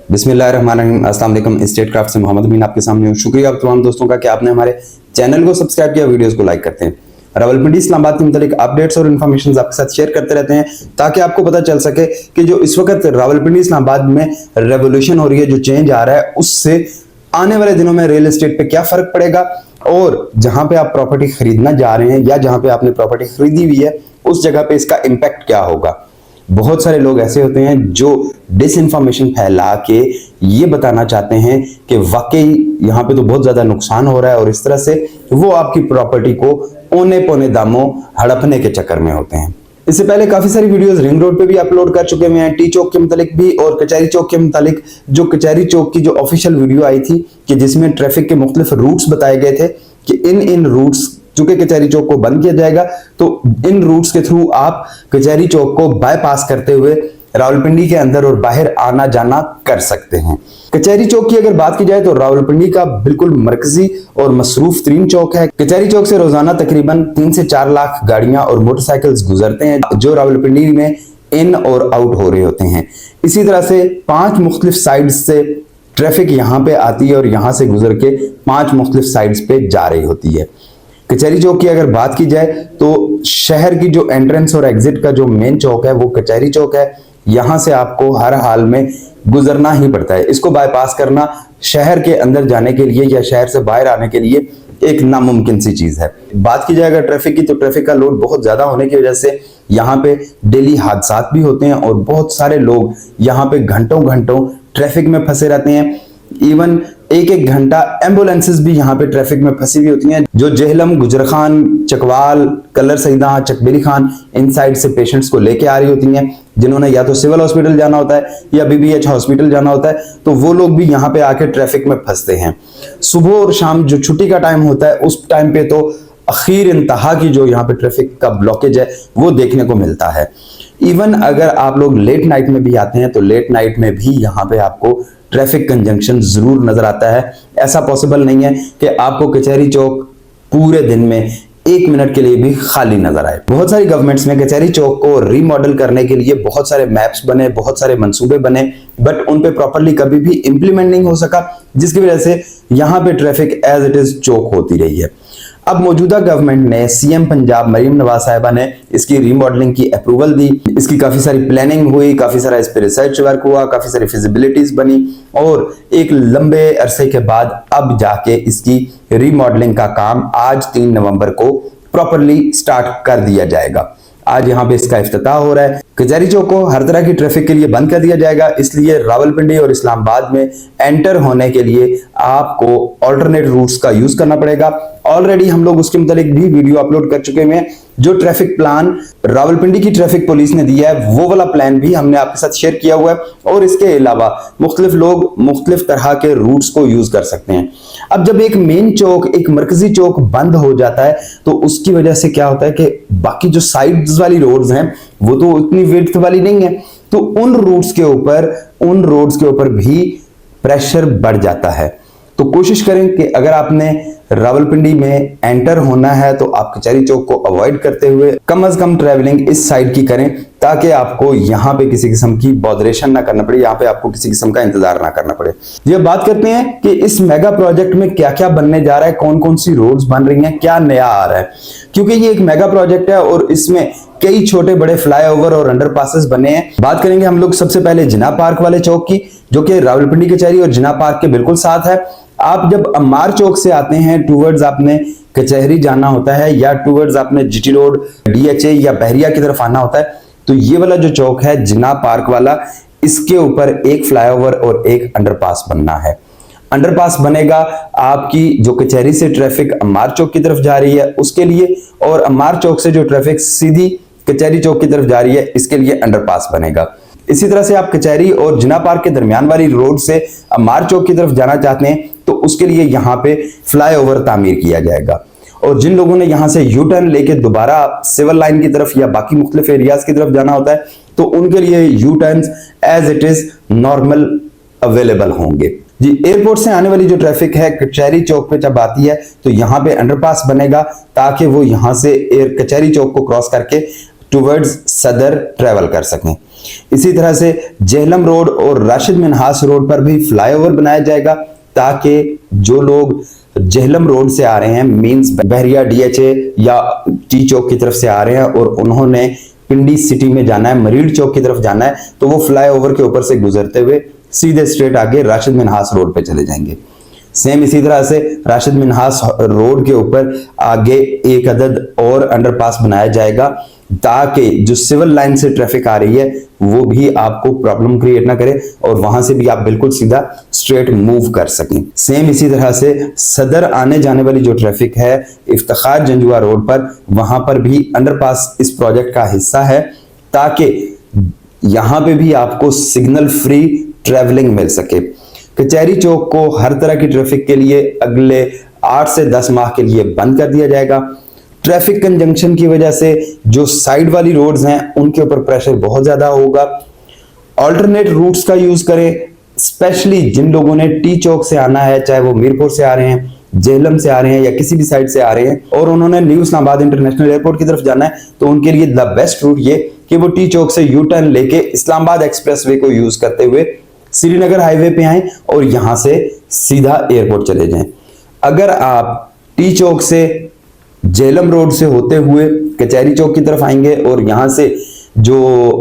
बिस्मिल्लाहिर्रहमानिर्रहीम। अस्सलाम वालेकुम। स्टेट क्राफ्ट से मोहम्मद अमीन आपके सामने हूँ। शुक्रिया आप तमाम दोस्तों का कि आपने हमारे चैनल को सब्सक्राइब किया, वीडियोस को लाइक करते हैं। रावलपिंडी इस्लामाबाद के मुतालिक अपडेट्स और इन्फॉर्मेशन आपके साथ शेयर करते रहते हैं ताकि आपको पता चल सके कि जो इस वक्त रावलपिंडी इस्लामाबाद में रेवोल्यूशन हो रही है, जो चेंज आ रहा है, उससे आने वाले दिनों में रियल एस्टेट पे क्या फर्क पड़ेगा और जहां पे आप प्रॉपर्टी खरीदना जा रहे हैं या जहां पे आपने प्रॉपर्टी खरीदी हुई है उस जगह पे इसका इम्पैक्ट क्या होगा। बहुत सारे लोग ऐसे होते हैं जो डिसइंफॉर्मेशन फैला के ये बताना चाहते हैं कि वाकई यहाँ पे तो बहुत ज्यादा नुकसान हो रहा है और इस तरह से वो आपकी प्रॉपर्टी को औने पौने दामों हड़पने के चक्कर में होते हैं। इससे पहले काफी सारी वीडियोस रिंग रोड पे भी अपलोड कर चुके हैं, टी चौक के मुतालिक भी और कचहरी चौक के मुतालिक। जो कचहरी चौक की जो ऑफिशियल वीडियो आई थी कि जिसमें ट्रैफिक के मुख्तलिफ रूट्स बताए गए थे कि इन रूट्स, चूंकि कचहरी चौक को बंद किया जाएगा तो इन रूट्स के थ्रू आप कचहरी चौक को बाईपास करते हुए रावलपिंडी के अंदर और बाहर आना जाना कर सकते हैं। कचहरी चौक की अगर बात की जाए तो रावलपिंडी का बिल्कुल मरकजी और मसरूफ तरीन चौक है। कचहरी चौक से रोजाना तकरीबन 3 से 4 लाख गाड़ियां और मोटरसाइकिल्स गुजरते हैं जो रावलपिंडी में इन और आउट हो रहे होते हैं। इसी तरह से 5 मुख्तलिफ साइड्स से ट्रैफिक यहाँ पे आती है और यहाँ से गुजर के 5 मुख्तलिफ साइड्स पे जा रही होती है। कचहरी चौक की अगर बात की जाए तो शहर की जो एंट्रेंस और एग्जिट का जो मेन चौक है वो कचहरी चौक है। यहां से आपको हर हाल में गुजरना ही पड़ता है। इसको बाईपास करना शहर के अंदर जाने के लिए या शहर से बाहर आने के लिए एक नामुमकिन सी चीज है। बात की जाए अगर ट्रैफिक की तो ट्रैफिक का लोड बहुत ज्यादा होने की वजह से यहाँ पे डेली हादसात भी होते हैं और बहुत सारे लोग यहाँ पे घंटों घंटों ट्रैफिक में फंसे रहते हैं। इवन एक घंटा एम्बुलेंसेस भी यहाँ पे ट्रैफिक में फंसी हुई होती हैं जो जेहलम, गुजरखान, चकवाल, कलर सईदा, चकबेली खान इन साइड से पेशेंट्स को लेके आ रही होती हैं, जिन्होंने या तो सिविल हॉस्पिटल जाना होता है या बीबीएच हॉस्पिटल जाना होता है। तो वो लोग भी यहाँ पे आके ट्रैफिक में फंसते हैं। सुबह और शाम जो छुट्टी का टाइम होता है उस टाइम पे तो आखिर इंतहा की जो यहाँ पे ट्रैफिक का ब्लॉकेज है वो देखने को मिलता है। इवन अगर आप लोग लेट नाइट में भी आते हैं तो लेट नाइट में भी यहाँ पे आपको ट्रैफिक कंजंक्शन जरूर नजर आता है। ऐसा पॉसिबल नहीं है कि आपको कचहरी चौक पूरे दिन में 1 मिनट के लिए भी खाली नजर आए। बहुत सारी गवर्नमेंट्स में कचहरी चौक को रीमॉडल करने के लिए बहुत सारे मैप्स बने, बहुत सारे मंसूबे बने, बट उन पे प्रॉपर्ली कभी भी इंप्लीमेंट नहीं हो सका, जिसकी वजह से यहाँ पे ट्रैफिक एज इट इज चौक होती रही है। अब मौजूदा गवर्नमेंट ने सीएम पंजाब मरीम नवाज साहिबा ने इसकी रीमॉडलिंग की अप्रूवल दी। इसकी काफी सारी प्लानिंग हुई, काफी सारा इस पे रिसर्च वर्क हुआ, काफी सारी फिजिबिलिटीज बनी और एक लंबे अरसे के बाद अब जाके इसकी रीमॉडलिंग का काम आज 3 नवंबर को प्रॉपरली स्टार्ट कर दिया जाएगा। आज यहाँ पे इसका इफ्तिताह हो रहा है। कचहरी चौक को हर तरह की ट्रैफिक के लिए बंद कर दिया जाएगा, इसलिए रावलपिंडी और इस्लामाबाद में एंटर होने के लिए आपको ऑल्टरनेट रूट्स का यूज करना पड़ेगा। ऑलरेडी हम लोग उसके मुतालिक भी वीडियो अपलोड कर चुके हैं। जो ट्रैफिक प्लान रावलपिंडी की ट्रैफिक पुलिस ने दिया है वो वाला प्लान भी हमने आपके साथ शेयर किया हुआ है और इसके अलावा मुख्तलिफ लोग मुख्तलिफ तरह के रूट्स को यूज कर सकते हैं। अब जब एक मेन चौक, एक मरकजी चौक बंद हो जाता है तो उसकी वजह से क्या होता है कि बाकी जो साइड्स वाली रोड्स हैं वो तो इतनी विड्थ वाली नहीं है, तो उन रोड्स के ऊपर भी प्रेशर बढ़ जाता है। तो कोशिश करें कि अगर आपने रावलपिंडी में एंटर होना है तो आप कचहरी चौक को अवॉइड करते हुए कम से कम ट्रैवलिंग इस साइड की करें ताकि आपको यहाँ पे किसी किस्म की बॉदरेशन ना करना पड़े, यहाँ पे आपको किसी किस्म का इंतजार ना करना पड़े। ये अब बात करते हैं कि इस मेगा प्रोजेक्ट में क्या क्या बनने जा रहा है, कौन कौन सी रोड्स बन रही हैं, क्या नया आ रहा है। क्योंकि ये एक मेगा प्रोजेक्ट है और इसमें कई छोटे बड़े फ्लाईओवर और अंडरपासेस बने हैं। बात करेंगे हम लोग सबसे पहले जिना पार्क वाले चौक की, जो कि रावलपिंडी कचहरी और जिना पार्क के बिल्कुल साथ है। आप जब अम्मार चौक से आते हैं टूवर्ड्स आपने कचहरी जाना होता है या टूवर्ड्स आपने जीटी रोड, डीएचए या बहरिया की तरफ आना होता है तो ये वाला जो चौक है जिना पार्क वाला, इसके ऊपर एक फ्लाईओवर और एक अंडरपास बनना है। अंडरपास बनेगा आपकी जो कचहरी से ट्रैफिक अम्मार चौक की तरफ जा रही है उसके लिए, और अम्मार चौक से जो ट्रैफिक सीधी कचहरी चौक की तरफ जा रही है इसके लिए अंडरपास बनेगा। इसी तरह से आप कचहरी और जिना पार्क के दरमियान वाली रोड से अम्मार चौक की तरफ जाना चाहते हैं तो उसके लिए यहाँ पे फ्लाईओवर तामीर किया जाएगा। और जिन लोगों ने यहाँ से यू टर्न लेके दोबारा सिविल लाइन की तरफ या बाकी मुख्तलिफ एरियाज की तरफ जाना होता है तो उनके लिए U turns as it is normal available होंगे। जी, एयरपोर्ट से आने वाली जो ट्रैफिक है कचहरी चौक पे जब आती है तो यहाँ पे अंडरपास बनेगा ताकि वो यहाँ से कचहरी चौक को क्रॉस करके टुवर्ड्स सदर ट्रेवल कर सकें। इसी तरह से जेहलम रोड और राशिद मिन्हास रोड पर भी फ्लाईओवर बनाया जाएगा, ताकि जो लोग जेहलम रोड से आ रहे हैं, मींस बहरिया डीएचए या टी चौक की तरफ से आ रहे हैं और उन्होंने पिंडी सिटी में जाना है, मरीड चौक की तरफ जाना है, तो वो फ्लाईओवर के ऊपर से गुजरते हुए सीधे स्ट्रेट आगे राशिद मिन्हास रोड पे चले जाएंगे। सेम इसी तरह से राशिद मिन्हास रोड के ऊपर आगे एक अदद और अंडरपास बनाया जाएगा, ताकि जो सिविल लाइन से ट्रैफिक आ रही है वो भी आपको प्रॉब्लम क्रिएट ना करे और वहां से भी आप बिल्कुल सीधा स्ट्रेट मूव कर सकें। सेम इसी तरह से सदर आने जाने वाली जो ट्रैफिक है इफ्तिखार जंजुआ रोड पर, वहां पर भी अंडरपास इस प्रोजेक्ट का हिस्सा है, ताकि यहां पे भी आपको सिग्नल फ्री ट्रैवलिंग मिल सके। कचहरी चौक को हर तरह की ट्रैफिक के लिए अगले 8 से 10 माह के लिए बंद कर दिया जाएगा। ट्रैफिक कंजंक्शन की वजह से जो साइड वाली रोड्स हैं उनके ऊपर प्रेशर बहुत ज्यादा होगा। ऑल्टरनेट रूट्स का यूज करें, स्पेशली जिन लोगों ने टी चौक से आना है, चाहे वो मीरपुर से आ रहे हैं, जेहलम से आ रहे हैं या किसी भी साइड से आ रहे हैं और उन्होंने न्यू इस्लामाबाद इंटरनेशनल एयरपोर्ट की तरफ जाना है, तो उनके लिए द बेस्ट रूट ये कि वो टी चौक से यू टर्न लेके इस्लामाबाद एक्सप्रेसवे को यूज करते हुए श्रीनगर हाईवे पे आए और यहां से सीधा एयरपोर्ट चले जाएं। अगर आप टी चौक से जेहलम रोड से होते हुए कचहरी चौक की तरफ आएंगे और यहां से जो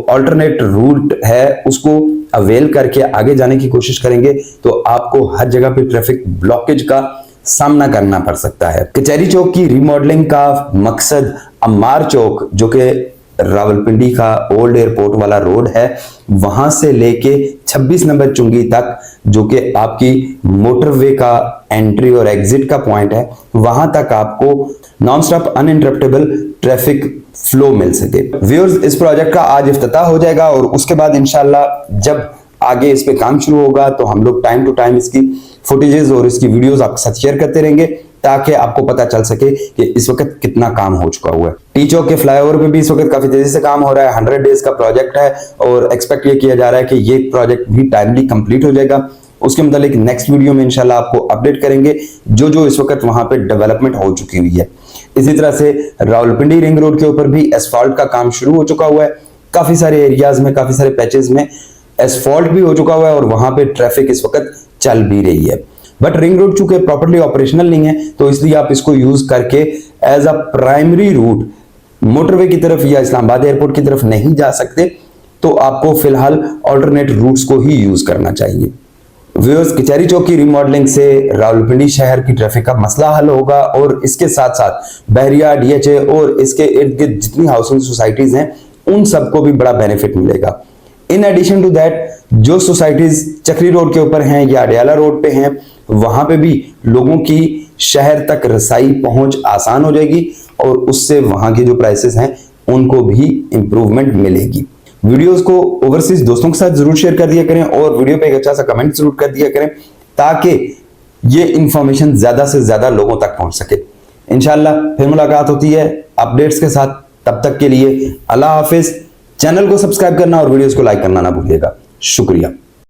अल्टरनेट रूट है उसको अवेल करके आगे जाने की कोशिश करेंगे, तो आपको हर जगह पे ट्रैफिक ब्लॉकेज का सामना करना पड़ सकता है। कचहरी चौक की रिमॉडलिंग का मकसद अम्मार चौक, जो कि रावलपिंडी का ओल्ड एयरपोर्ट वाला रोड है, वहां से लेके 26 नंबर चुंगी तक, जो कि आपकी मोटरवे का एंट्री और एग्जिट का पॉइंट है, वहां तक आपको non stop uninterruptible traffic flow मिल सके। व्यूअर्स, इस प्रोजेक्ट का आज इफ्तिताह हो जाएगा और उसके बाद इंशाल्लाह जब आगे इस पे काम शुरू होगा तो हम लोग टाइम टू टाइम इसकी फुटेजेस और इसकी वीडियोस आपके साथ शेयर करते रहेंगे, ताकि आपको पता चल सके कि इस वक्त कितना काम हो चुका हुआ है। टी चौक के फ्लाईओवर पे भी इस वक्त काफी तेजी से काम हो रहा है। 100 डेज का प्रोजेक्ट है और एक्सपेक्ट ये किया जा रहा है कि ये प्रोजेक्ट भी टाइमली कंप्लीट हो जाएगा। उसके मुतालिक नेक्स्ट वीडियो में इंशाल्लाह आपको अपडेट करेंगे जो जो इस वक्त वहां पे डेवलपमेंट हो चुकी हुई है। इसी तरह से रावलपिंडी रिंग रोड के ऊपर भी एसफॉल्ट का काम शुरू हो चुका हुआ है। काफी सारे एरियाज में, काफी सारे पैचेस में एसफॉल्ट भी हो चुका हुआ है और वहां पे ट्रैफिक इस वक्त चल भी रही है। बट रिंग रोड चूंकि प्रॉपर्ली ऑपरेशनल नहीं है, तो इसलिए आप इसको यूज करके as a primary route motorway की तरफ या इस्लामाबाद एयरपोर्ट की तरफ नहीं जा सकते, तो आपको फिलहाल ऑल्टरनेट रूट्स को ही यूज करना चाहिए। व्यूअर्स, कचहरी चौक की रिमॉडलिंग से रावलपिंडी शहर की ट्रैफिक का मसला हल होगा और इसके साथ साथ बहरिया, डीएचए और इसके इर्द गिर्द जितनी हाउसिंग सोसाइटीज हैं उन सबको भी बड़ा बेनिफिट मिलेगा। इन एडिशन टू दैट, जो सोसाइटीज चक्री रोड के ऊपर हैं या अडियाला रोड पे हैं, वहां पे भी लोगों की शहर तक रसाई पहुंच आसान हो जाएगी और उससे वहां के जो प्राइसेस हैं उनको भी इंप्रूवमेंट मिलेगी। वीडियोस को ओवरसीज दोस्तों के साथ जरूर शेयर कर दिया करें और वीडियो पे एक अच्छा सा कमेंट जरूर कर दिया करें, ताकि ये इंफॉर्मेशन ज्यादा से ज्यादा लोगों तक पहुंच सके। इंशाल्लाह फिर मुलाकात होती है अपडेट्स के साथ। तब तक के लिए अल्लाह हाफिज। चैनल को सब्सक्राइब करना और वीडियोस को लाइक करना ना भूलिएगा। शुक्रिया।